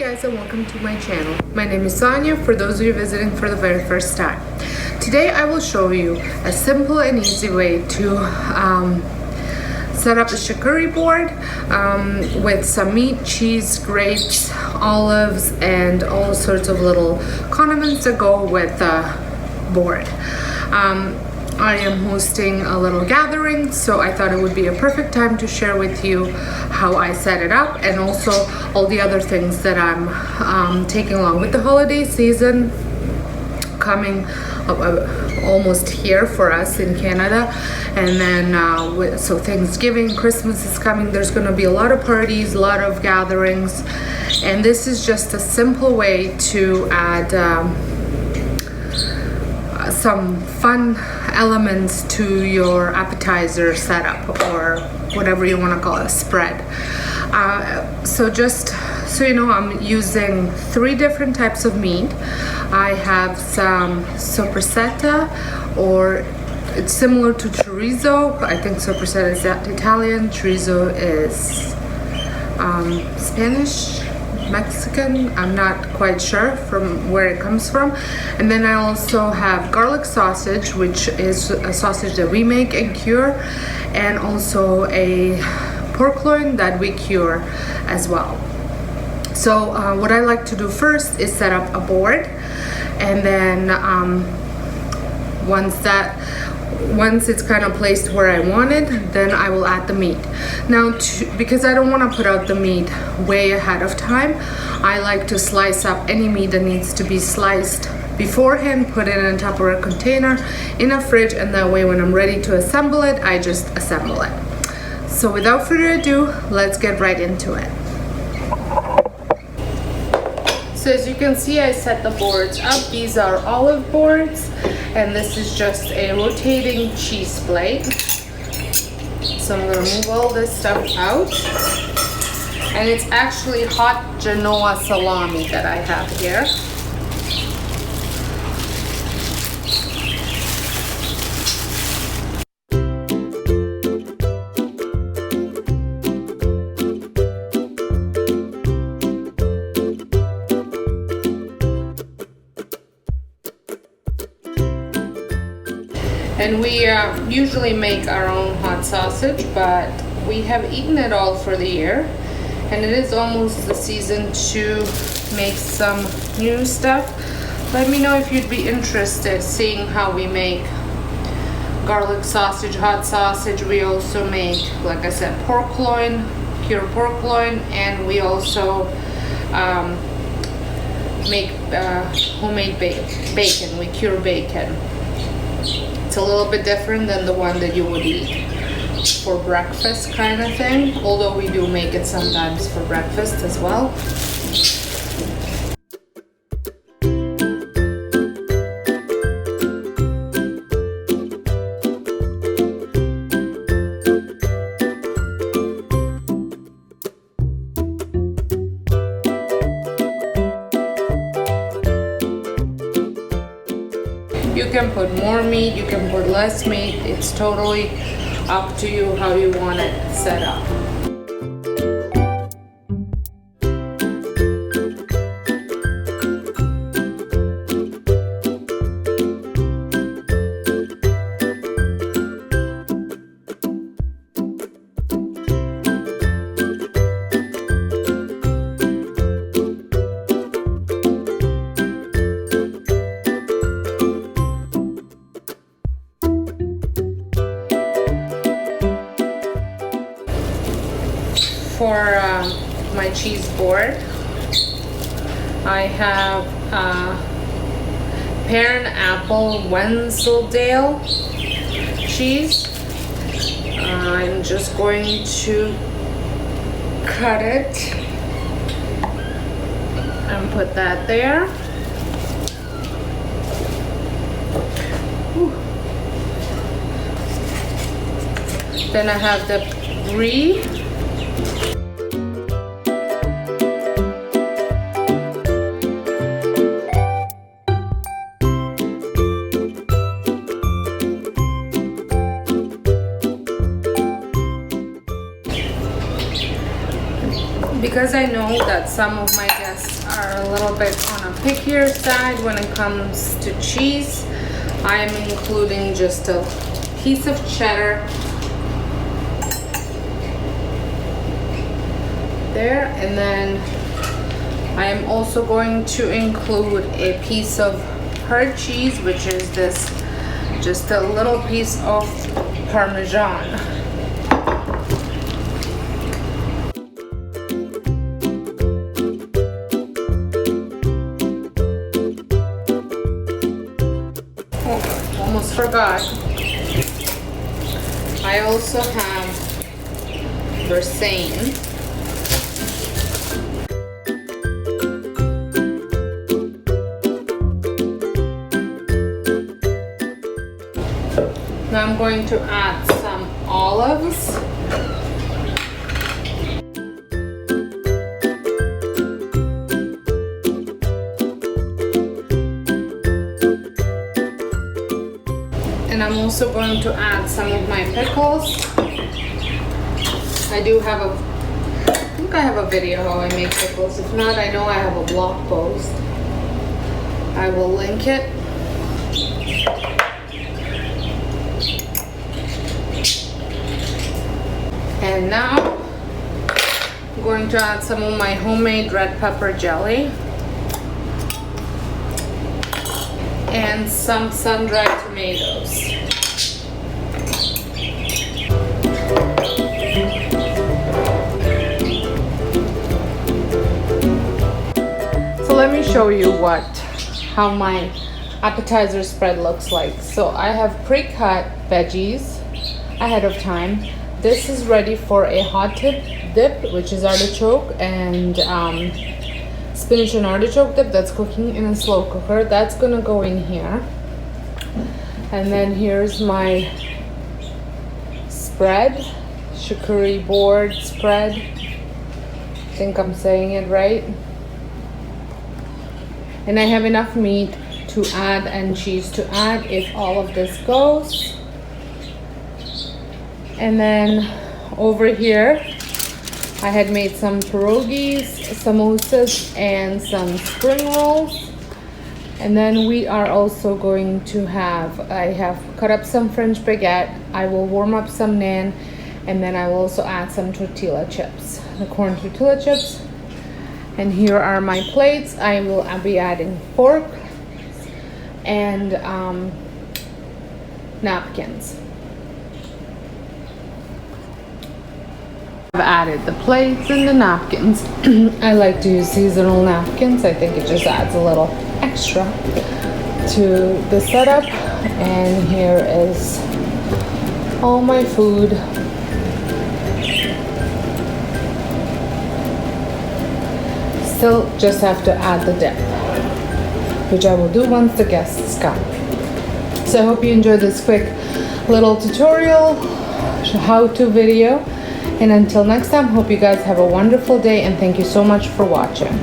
guys, and welcome to my channel. My name is Sonia, for those of you visiting for the very first time. Today I will show you a simple and easy way to set up a charcuterie board with some meat, cheese, grapes, olives, and all sorts of little condiments that go with the board. I am hosting a little gathering, so I thought it would be a perfect time to share with you how I set it up and also all the other things that I'm taking along with the holiday season coming almost here for us in Canada. And then so Thanksgiving, Christmas is coming. There's going to be a lot of parties, a lot of gatherings, and this is just a simple way to add some fun elements to your appetizer setup, or whatever you want to call it, a spread. So just so you know, I'm using 3 different types of meat. I have some sopressata, or it's similar to chorizo. I think sopressata is Italian, chorizo is Spanish, Mexican, I'm not quite sure from where it comes from. And then I also have garlic sausage, which is a sausage that we make and cure, and also a pork loin that we cure as well. So what I like to do first is set up a board, and then once it's kind of placed where I want it, then I will add the meat. Now, because I don't want to put out the meat way ahead of time, I like to slice up any meat that needs to be sliced beforehand, put it in a Tupperware container in a fridge, and that way when I'm ready to assemble it, I just assemble it. So without further ado, let's get right into it. So as you can see, I set the boards up. These are olive boards, and this is just a rotating cheese plate. So I'm going to move all this stuff out. And it's actually hot Genoa salami that I have here. And we usually make our own hot sausage, but we have eaten it all for the year, and it is almost the season to make some new stuff. Let me know if you'd be interested seeing how we make garlic sausage, hot sausage. We also make, like I said, pork loin, pure pork loin, and we also make homemade bacon. We cure bacon. It's a little bit different than the one that you would eat for breakfast kind of thing, although we do make it sometimes for breakfast as well. You can put more meat, you can put less meat. It's totally up to you how you want it set up. For my cheese board, I have pear and apple Wensleydale cheese. I'm just going to cut it and put that there. Whew. Then I have the brie. because I know that some of my guests are a little bit on a pickier side when it comes to cheese, I am including just a piece of cheddar there, and then I am also going to include a piece of hard cheese, which is this, just a little piece of Parmesan. Oh, almost forgot. I also have Versailles. Now I'm going to add some olives. And I'm also going to add some of my pickles. I do have I think I have a video how I make pickles. If not, I know I have a blog post. I will link it. And now I'm going to add some of my homemade red pepper jelly and some sun-dried tomatoes. So let me show you how my appetizer spread looks like. So I have pre-cut veggies ahead of time. This is ready for a hot dip, which is artichoke and spinach and artichoke dip that's cooking in a slow cooker. That's gonna go in here. And then here's my spread, charcuterie board spread. I think I'm saying it right. And I have enough meat to add and cheese to add if all of this goes. And then over here, I had made some pierogies, samosas, and some spring rolls. And then we are also going to I have cut up some French baguette. I will warm up some naan, and then I will also add some tortilla chips, the corn tortilla chips. And here are my plates. I'll be adding fork and napkins. I've added the plates and the napkins. I like to use seasonal napkins. I think it just adds a little extra to the setup. And here is all my food. Still just have to add the dip, which I will do once the guests come. So I hope you enjoyed this quick little tutorial, how-to video. And until next time, hope you guys have a wonderful day, and thank you so much for watching.